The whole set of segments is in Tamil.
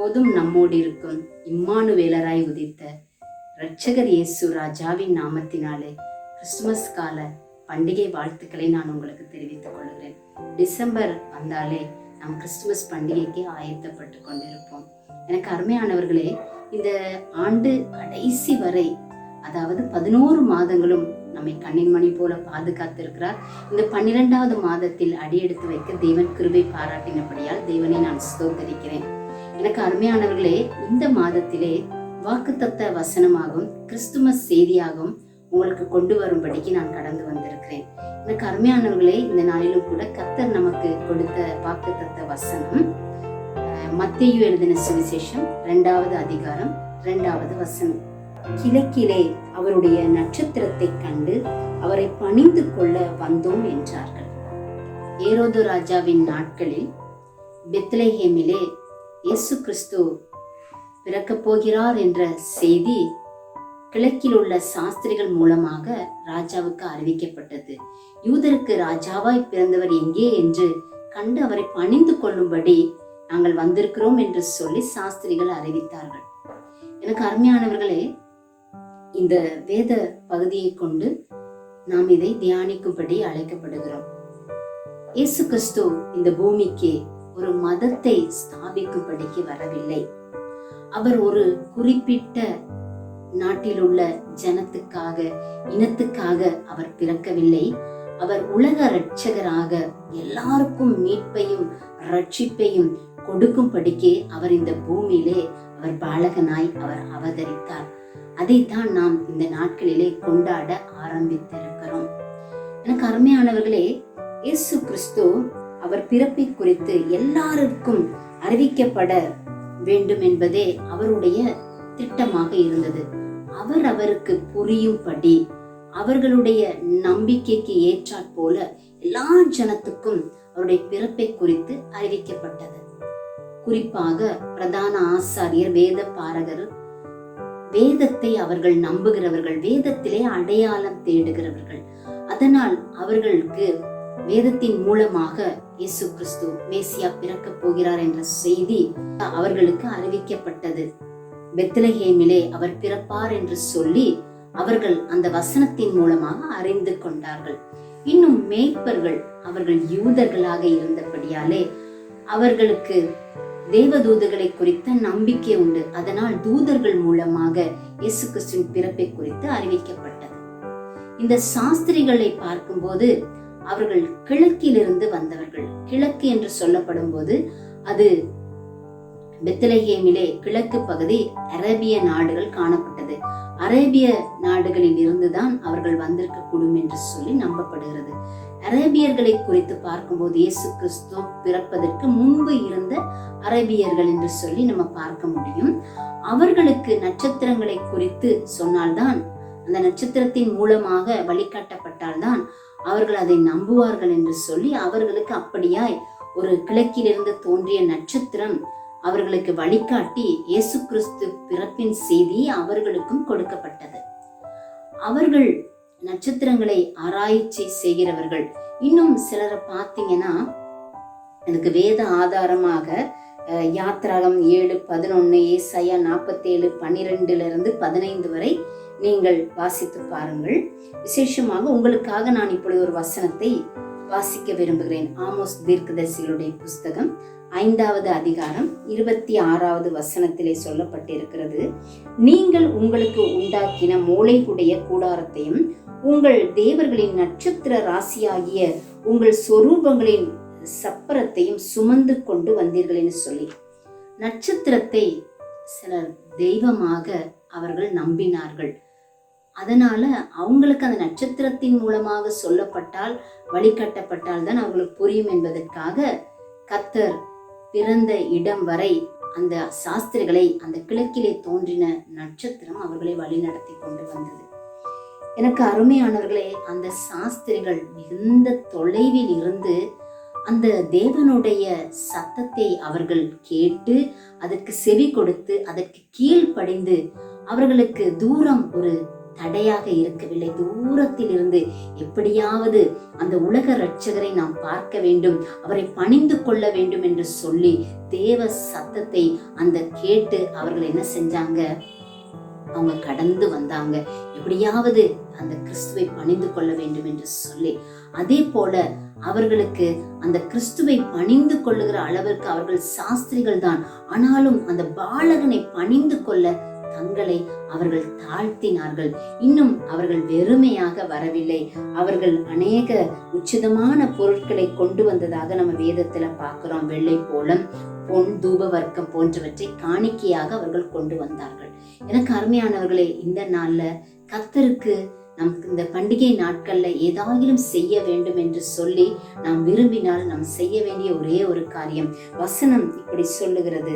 எப்போதும் நம்மோடு இருக்கும் இம்மானுவேலராய் உதித்த இரட்சகர் இயேசு ராஜாவின் நாமத்தினாலே கிறிஸ்துமஸ் கால பண்டிகை வாழ்த்துக்களை நான் உங்களுக்கு தெரிவித்துக் கொள்கிறேன். டிசம்பர் வந்தாலே நாம் கிறிஸ்துமஸ் பண்டிகைக்கு ஆயத்தப்பட்டு கொண்டிருப்போம். எனக்கு அருமையானவர்களே, இந்த ஆண்டு கடைசி வரை, அதாவது 11 மாதங்களும் நம்மை கண்ணின் மணி போல பாதுகாத்திருக்கிறார். இந்த 12வது மாதத்தில் அடியெடுத்து வைக்க தேவன் கிருபை பாராட்டினபடியால் தேவனை நான் ஸ்தோத்தரிக்கிறேன். எனக்கு அருமையானவர்களே, இந்த மாதத்திலே வாக்குத்தத்த வசனமாகவும் கிறிஸ்துமஸ் செய்தியாகவும் உங்களுக்கு கொண்டு வரும்படிக்கு நான் கடந்து வந்திருக்கிறேன். எனக்கு அருமையானவர்களே, இந்த நாளிலும் கூட கர்த்தர் நமக்கு கொடுத்த வாக்குத்தத்த வசனம் மத்தேயு எழுதின சுவிசேஷம் 2வது அதிகாரம் 2வது வசனம். கிழக்கிலே அவருடைய நட்சத்திரத்தை கண்டு அவரை பணிந்து கொள்ள வந்தோம் என்றார்கள். ஏரோது ராஜாவின் நாட்களில் பெத்லெஹேமிலே இயேசு கிறிஸ்து பிறக்கப் போகிறார் என்ற செய்தி கிழக்கில் உள்ள சாஸ்திரிகள் மூலமாக ராஜாவுக்கு அறிவிக்கப்பட்டது. யூதருக்கு ராஜாவாய் பிறந்தவர் எங்கே என்று கண்டு அவரை பணிந்து கொள்ளும்படி நாங்கள் வந்திருக்கிறோம் என்று சொல்லி சாஸ்திரிகள் அறிவித்தார்கள். எனக்கு அருமையானவர்களே, இந்த வேத பகுதியை கொண்டு நாம் இதை தியானிக்கும்படி அழைக்கப்படுகிறோம். இயேசு கிறிஸ்து இந்த பூமிக்கு ஒரு மதத்தை ஸ்தாபிக்கும்படிக்கு வரவில்லை. அவர் ஒரு குறிப்பிட்ட நாட்டில் உள்ள ஜனத்துக்காக, இனத்துக்காக அவர் பிறக்கவில்லை. அவர் உலக இரட்சகராக எல்லாருக்கும் மீட்பையும் ரட்சிப்பையும் கொடுக்கும்படிக்கு அவர் இந்த பூமியிலே அவர் பாலகனாய் அவர் அவதரித்தார். அதைத்தான் நாம் இந்த நாட்களிலே கொண்டாட ஆரம்பித்திருக்கிறோம். எனக்கு அருமையானவர்களே, இயேசு கிறிஸ்து அவர் பிறப்பை குறித்து எல்லாருக்கும் அறிவிக்கப்பட வேண்டும் என்பதே அவருடைய திட்டமாக இருந்தது. அவருக்கு புரியும்படி, அவர்களுடைய நம்பிக்கைக்கு ஏற்றாற் போல எல்லா ஜனத்துக்கும் அவருடைய பிறப்பை குறித்து அறிவிக்கப்பட்டது. குறிப்பாக பிரதான ஆசாரியர், வேத பாரகர், வேதத்தை அவர்கள் நம்புகிறவர்கள், வேதத்திலே அடையாளம் தேடுகிறவர்கள். அதனால் அவர்களுக்கு வேதத்தின் மூலமாக இயேசு கிறிஸ்து மேசியா பிறக்க போகிறார் என்ற செய்தி அவர்களுக்கு அறிவிக்கப்பட்டது. பெத்லெஹேமிலே அவர் பிறப்பார் என்று சொல்லி அவர்கள் அந்த வசனத்தின் மூலமாக அறிந்து கொண்டார்கள். இன்னும் மேய்ப்பர்கள் அவர்கள் யூதர்களாக இருந்தபடியாலே அவர்களுக்கு தேவதூதர்களை குறித்த நம்பிக்கை உண்டு. அதனால் தூதர்கள் மூலமாக இயேசு கிறிஸ்துவின் பிறப்பை குறித்து அறிவிக்கப்பட்டது. இந்த சாஸ்திரிகளை பார்க்கும்போது அவர்கள் கிழக்கிலிருந்து வந்தவர்கள். கிழக்கு என்று சொல்லப்படும் போது அது பெத்லெஹேமிலே கிழக்கு பகுதி அரேபிய நாடுகள் காணப்பட்டது. அரேபிய நாடுகளில் இருந்துதான் அவர்கள் வந்திருக்க கூடும் என்று சொல்லி நம்பப்படுகிறது. அரேபியர்களை குறித்து பார்க்கும்போது இயேசு கிறிஸ்து பிறப்பதற்கு முன்பு இருந்த அரேபியர்கள் என்று சொல்லி நம்ம பார்க்க முடியும். அவர்களுக்கு நட்சத்திரங்களை குறித்து சொன்னால்தான், அந்த நட்சத்திரத்தின் மூலமாக வழிகாட்டப்பட்டால்தான் அவர்கள் அதை நம்புவார்கள் என்று சொல்லி அவர்களுக்கு அப்படியாய் ஒரு கிழக்கிலிருந்து தோன்றிய நட்சத்திரம் அவர்களுக்கு வழிகாட்டி இயேசு கிறிஸ்து பிறப்பின் செய்தி அவர்களுக்கும் கொடுக்கப்பட்டது. அவர்கள் நட்சத்திரங்களை ஆராய்ச்சி செய்கிறவர்கள். இன்னும் சிலரை பார்த்தீங்கன்னா, எனக்கு வேத ஆதாரமாக யாத்ராகம் 7:11, ஏசாயா 47:12-15 வரை நீங்கள் வாசித்து பாருங்கள். விசேஷமாக உங்களுக்காக நான் இப்பொழுது ஒரு வசனத்தை வாசிக்க விரும்புகிறேன். ஆமோஸ் தீர்க்கதரிசிகளுடைய புஸ்தகம் 5வது அதிகாரம் 26வது வசனத்திலே சொல்லப்பட்டிருக்கிறது. நீங்கள் உங்களுக்கு உண்டாக்கின மூளைக்குடைய கூடாரத்தையும் உங்கள் தேவர்களின் நட்சத்திர ராசியாகிய உங்கள் சொரூபங்களின் சப்பரத்தையும் சுமந்து கொண்டு வந்தீர்கள் என்று சொல்லி, நட்சத்திரத்தை சிலர் தெய்வமாக அவர்கள் நம்பினார்கள். அதனால அவங்களுக்கு அந்த நட்சத்திரத்தின் மூலமாக சொல்லப்பட்டால், வழிகாட்டப்பட்டால் தான் அவங்களுக்கு புரியும் என்பதற்காக கர்த்தர் பிறந்த இடம் வரை அந்த சாஸ்திரிகளை அந்த கிழக்கிலே தோன்றின நட்சத்திரம் அவர்களை வழி நடத்தி கொண்டு வந்தது. எனக்கு அருமையானவர்களே, அந்த சாஸ்திரிகள் மிகுந்த தொலைவில் இருந்து அந்த தேவனுடைய சத்தத்தை அவர்கள் கேட்டு அதற்கு செவி கொடுத்து அதற்கு கீழ்ப்படிந்து அவர்களுக்கு தூரம் ஒரு தடையாக இருக்கவில்லை. தூரத்தில் இருந்து எப்படியாவது அந்த உலக இரட்சகரை நாம் பார்க்க வேண்டும், அவரை பணிந்து கொள்ள வேண்டும் என்று சொல்லி தேவ சத்தத்தை அந்த கேட்டு அவர்கள் என்ன செஞ்சாங்க, அவங்க கடந்து வந்தாங்க. எப்படியாவது அந்த கிறிஸ்துவை பணிந்து கொள்ள வேண்டும் என்று சொல்லி. அதே போல அவர்களுக்கு அந்த கிறிஸ்துவை பணிந்து கொள்ளுகிற அளவிற்கு அவர்கள் சாஸ்திரிகள் தான். ஆனாலும் அந்த பாலகனை பணிந்து கொள்ள தங்களை அவர்கள் தாழ்த்தினார்கள். இன்னும் அவர்கள் வெறுமையாக வரவில்லை. அவர்கள் அநேக உச்சிதமான பொருட்களை கொண்டு வந்ததாக நம்ம வேதத்துல பார்க்கிறோம். வெள்ளை போலம், பொன், தூப வர்க்கம் போன்றவற்றை காணிக்கையாக அவர்கள் கொண்டு வந்தார்கள். எனக்கு அருமையானவர்களே, இந்த நாள்ல கர்த்தருக்கு நமக்கு இந்த பண்டிகை நாட்கள்ல ஏதாயிலும் செய்ய வேண்டும் என்று சொல்லி நாம் விரும்பினால் நாம் செய்ய வேண்டிய ஒரே ஒரு காரியம், வசனம் இப்படி சொல்லுகிறது.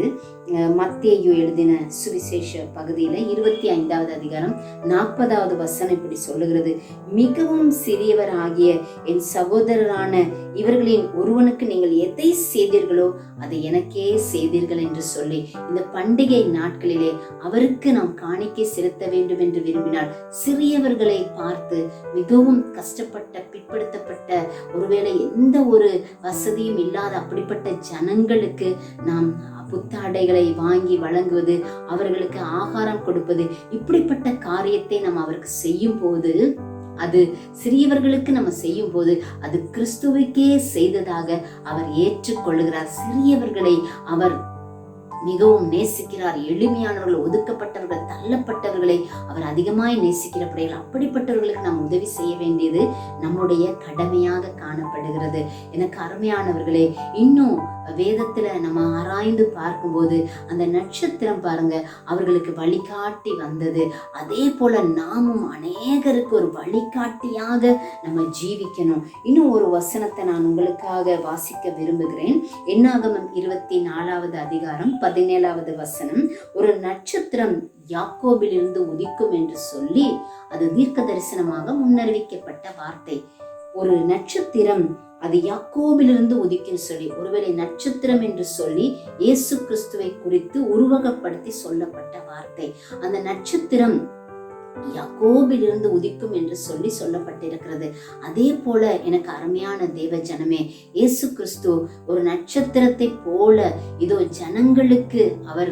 மத்தேயு எழுதின சுவிசேஷ பகுதியில 25வது அதிகாரம் 40வது வசனம் இப்படி சொல்லுகிறது. மிகவும் சிறியவர் ஆகிய என் சகோதரரான இவர்களின் ஒருவனுக்கு நீங்கள் எதை செய்தீர்களோ அதை எனக்கே செய்தீர்கள் என்று சொல்லி, இந்த பண்டிகை நாட்களிலே அவருக்கு நாம் காணிக்கை செலுத்த வேண்டும் என்று விரும்பினால் சிறியவர்களை பார்த்து, மிகவும் கஷ்டப்பட்ட, பிற்படுத்தப்பட்ட, ஒருவேளை எந்த ஒரு வசதியும் இல்லாத அப்படிப்பட்ட ஜனங்களுக்கு நாம் புத்தாடைகளை வாங்கி வழங்குவது, அவர்களுக்கு ஆகாரம் கொடுப்பது, இப்படிப்பட்ட காரியத்தை நம்ம அவருக்கு செய்யும் போது, அது சிறியவர்களுக்கு நம்ம செய்யும் போது அது கிறிஸ்துவுக்கே செய்ததாக அவர் ஏற்றுக்கொள்ளுகிறார். சிறியவர்களை அவர் மிகவும் நேசிக்கிறார். எளிமையானவர்கள், ஒதுக்கப்பட்டவர்கள், தள்ளப்பட்டவர்களை அவர் அதிகமாய் நேசிக்கிறபடியால் அப்படிப்பட்டவர்களுக்கு நாம் உதவி செய்ய வேண்டியது நம்முடைய கடமையாக காணப்படுகிறது. எனக்கு அருமையானவர்களே, இன்னும் வேதத்துல நம்ம ஆராய்ந்து பார்க்கும்போது அந்த நட்சத்திரம் பாருங்க, அவர்களுக்கு வழிகாட்டி வந்தது. அதே போல நாமும் அநேகருக்கு ஒரு வழிகாட்டியாக நம்ம ஜீவிக்கணும். இன்னும் ஒரு வசனத்தை நான் உங்களுக்காக வாசிக்க விரும்புகிறேன். என்னாகமம் 24வது அதிகாரம் 17வது வசனம். ஒரு நட்சத்திரம் யாக்கோபிலிருந்து உதிக்கும் என்று சொல்லி, அது தீர்க்க தரிசனமாக முன்னறிவிக்கப்பட்ட வார்த்தை. ஒரு நட்சத்திரம் அது யாக்கோபிலிருந்து உதிக்கும் சொல்லி, ஒருவேளை நட்சத்திரம் என்று சொல்லி இயேசு கிறிஸ்துவை குறித்து உருவகப்படுத்தி சொல்லப்பட்ட வார்த்தை. அந்த நட்சத்திரம் யாக்கோபிலிருந்து உதிக்கும் என்று சொல்லி சொல்லப்பட்டிருக்கிறது. அதே போல எனக்கு அருமையான தேவ ஜனமே, இயேசு கிறிஸ்து ஒரு நட்சத்திரத்தை போல இதோ ஜனங்களுக்கு அவர்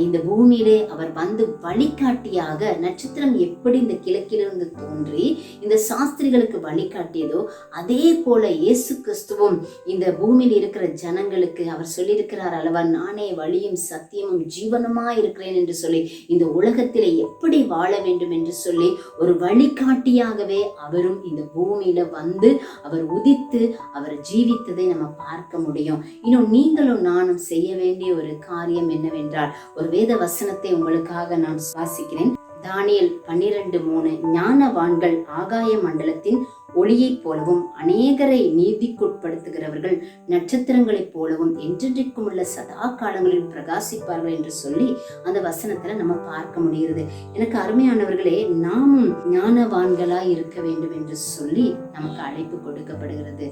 இந்த பூமியிலே அவர் வந்து வழிகாட்டியாக, நட்சத்திரம் எப்படி இந்த கிழக்கிலிருந்து தோன்றி இந்த சாஸ்திரிகளுக்கு வழிகாட்டியதோ அதே போல இயேசு கிறிஸ்துவும் இந்த பூமியில் இருக்கிற ஜனங்களுக்கு அவர் சொல்லியிருக்கிறார் அல்லவா, நானே வழியும் சத்தியமும் ஜீவனுமா இருக்கிறேன் என்று சொல்லி இந்த உலகத்திலே எப்படி வாழ வேண்டும் என்று சொல்லி ஒரு வழிகாட்டியாகவே அவரும் இந்த பூமியில வந்து அவர் உதித்து அவர் ஜீவித்ததை நம்ம பார்க்க முடியும். இன்னும் நீங்களும் நானும் செய்ய வேண்டிய ஒரு காரியம் என்னவென்றால், ஒரு வேத வசனத்தை உங்களுக்காக நான் வாசிக்கிறேன். தானியேல் 12:3. ஞானவான்கள் ஆகாய மண்டலத்தின் ஒளியைப் போலவும் அநேகரை நீதிக்குட்படுத்துகிறவர்கள் நட்சத்திரங்களைப் போலவும் என்றென்றைக்கும் உள்ள சதா காலங்களில் பிரகாசிப்பார்கள் என்று சொல்லி அந்த வசனத்துல நம்ம பார்க்க முடிகிறது. எனக்கு அருமையானவர்களே, நாமும் ஞானவான்களாய் இருக்க வேண்டும் என்று சொல்லி நமக்கு அழைப்பு கொடுக்கப்படுகிறது.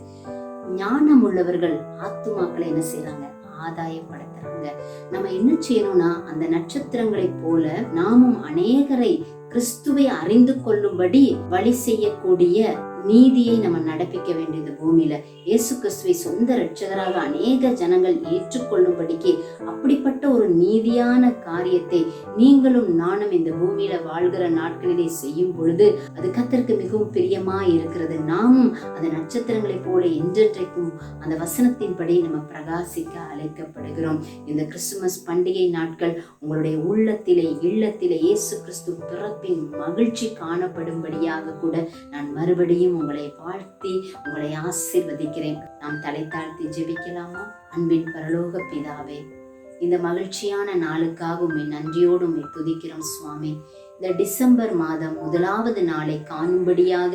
ஞானம் உள்ளவர்கள் ஆத்துமாக்களை என்ன செய்யறாங்க, ஆதாயப்படுத்துறாங்க. நம்ம என்ன செய்யணும்னா, அந்த நட்சத்திரங்களை போல நாமும் அநேகரை கிறிஸ்துவை அறிந்து கொள்ளும்படி வழி செய்யக்கூடிய நீதியை நம்ம நடப்பிக்க வேண்டியது பூமியில. இயேசு கிறிஸ்துவை சொந்த இரட்சகராக அநேக ஜனங்கள் ஏற்றுக்கொள்ளும்படிக்கு அப்படிப்பட்ட ஒரு நீதியான காரியத்தை நீங்களும் நானும் இந்த பூமியில வாழ்கிற நாட்களிலே செய்யும் பொழுது அது கர்த்தருக்கு மிகவும் பிரியமா இருக்கிறது. நாமும் அந்த நட்சத்திரங்களை போல என்றென்றைக்கும் அந்த வசனத்தின்படி நம்ம பிரகாசிக்க அழைக்கப்படுகிறோம். இந்த கிறிஸ்துமஸ் பண்டிகை நாட்கள் உங்களுடைய உள்ளத்திலே, இல்லத்திலே இயேசு கிறிஸ்து பிறப்பின் மகிழ்ச்சி காணப்படும்படியாக கூட நான் மறுபடியும் உங்களை வாழ்த்தி உங்களை ஆசீர்வதிக்கிறேன். நாம் தலை தாழ்த்தி ஜெபிக்கலாமா? அன்பின் பரலோக பிதாவே, இந்த மகிழ்ச்சியான நாளுக்காக உம்மை நன்றியோடு உம்மை துதிக்கிறோம் சுவாமி. இந்த டிசம்பர் மாதம் 1வது நாளை காணும்படியாக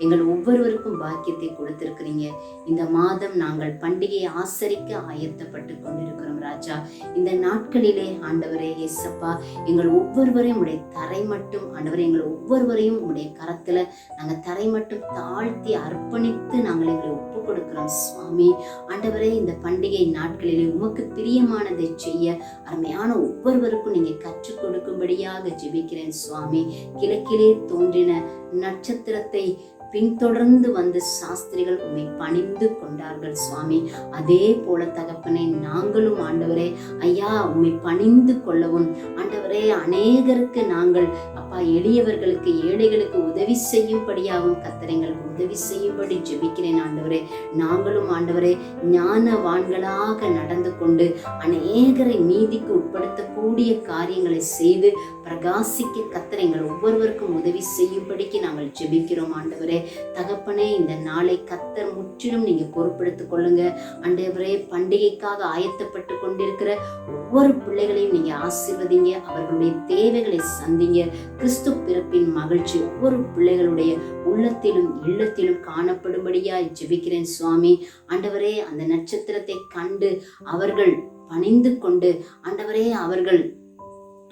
எங்கள் ஒவ்வொருவருக்கும் பாக்கியத்தை கொடுத்திருக்கிறீங்க. இந்த மாதம் நாங்கள் பண்டிகையை ஆசரிக்க ஆயத்தப்பட்டு கொண்டிருக்கிறோம் ராஜா. இந்த நாட்களிலே ஆண்டவரே இயேசப்பா, எங்கள் ஒவ்வொருவரையும் உடைய தரை மட்டும் ஆண்டவரே, எங்கள் ஒவ்வொருவரையும் உடைய கரத்துல நாங்கள் தரை மட்டும் தாழ்த்தி அர்ப்பணித்து நாங்கள் எங்களை ஒப்பு கொடுக்கிறோம் சுவாமி. ஆண்டவரே, இந்த பண்டிகை நாட்களிலே உமக்கு பிரியமானதை செய்ய அருமையான ஒவ்வொருவருக்கும் நீங்க கற்றுக் கொடுக்கும்படியாக ஜெபிக்கிறேன் சுவாமி. கிழக்கிலே தோன்றின நட்சத்திரத்தை பின்தொடர்ந்து வந்த சாஸ்திரிகள் உம்மை பணிந்து கொண்டார்கள் சுவாமி. அதே போல தகப்பனே, நாங்களும் ஆண்டவரே ஐயா உம்மை பணிந்து கொள்ளவும் ஆண்டவரே, அநேகருக்கு நாங்கள் அப்பா எளியவர்களுக்கு ஏழைகளுக்கு உதவி செய்யும்படியாகவும் கர்த்தரைங்களுக்கு உதவி செய்யும்படி ஜெபிக்கிறேன் ஆண்டவரே. நாங்களும் ஆண்டவரே ஞானவான்களாக நடந்து கொண்டு அநேகரை நீதிக்கு உட்படுத்தக்கூடிய காரியங்களை செய்து பிரகாசிக்க கர்த்தரைங்கள் ஒவ்வொருவருக்கும் உதவி செய்யும்படிக்கு நாங்கள் ஜெபிக்கிறோம் ஆண்டவரே. தகப்பனே, இந்த நாளை கர்த்தர் முற்றிலும் நீங்க பொறுப்பெடுத்துக் கொள்ளுங்க ஆண்டவரே. பண்டிகைக்காக ஆயத்தப்பட்டு கொண்டிருக்கிற ஒவ்வொரு பிள்ளைகளையும் நீங்க ஆசீர்வதிங்க, அவர்களுடைய தேவைகளை சந்திங்க. கிறிஸ்து பிறப்பின் மகிழ்ச்சி ஒவ்வொரு பிள்ளைகளுடைய உள்ளத்திலும் இல்லத்திலும் காணப்படும்படியா ஜெபிக்கிறேன் சுவாமி. ஆண்டவரே, அந்த நட்சத்திரத்தை கண்டு அவர்கள் பணிந்து கொண்டு ஆண்டவரே அவர்கள்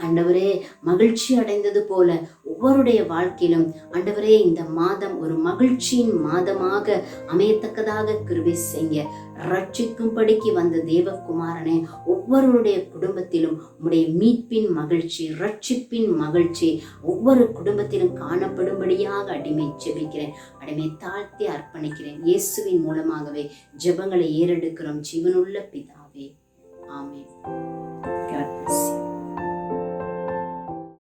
ஆண்டவரே மகிழ்ச்சி அடைந்தது போல ஒவ்வொருடைய வாழ்க்கையிலும் ஆண்டவரே இந்த மாதம் ஒரு மகிழ்ச்சியின் மாதமாக அமையத்தக்கதாக கிருபை செய்ய. ரட்சிக்கும்படிக்கு வந்த தேவகுமாரனே, ஒவ்வொருடைய குடும்பத்திலும் உம்முடைய மீட்பின் மகிழ்ச்சி, ரட்சிப்பின் மகிழ்ச்சி ஒவ்வொரு குடும்பத்திலும் காணப்படும்படியாக அடிமை ஜெபிக்கிறேன். அடிமை தாழ்த்தி அர்ப்பணிக்கிறேன். இயேசுவின் மூலமாகவே ஜெபங்களை ஏறெடுக்கிறோம் ஜீவனுள்ள பிதாவே, ஆமென். God bless you.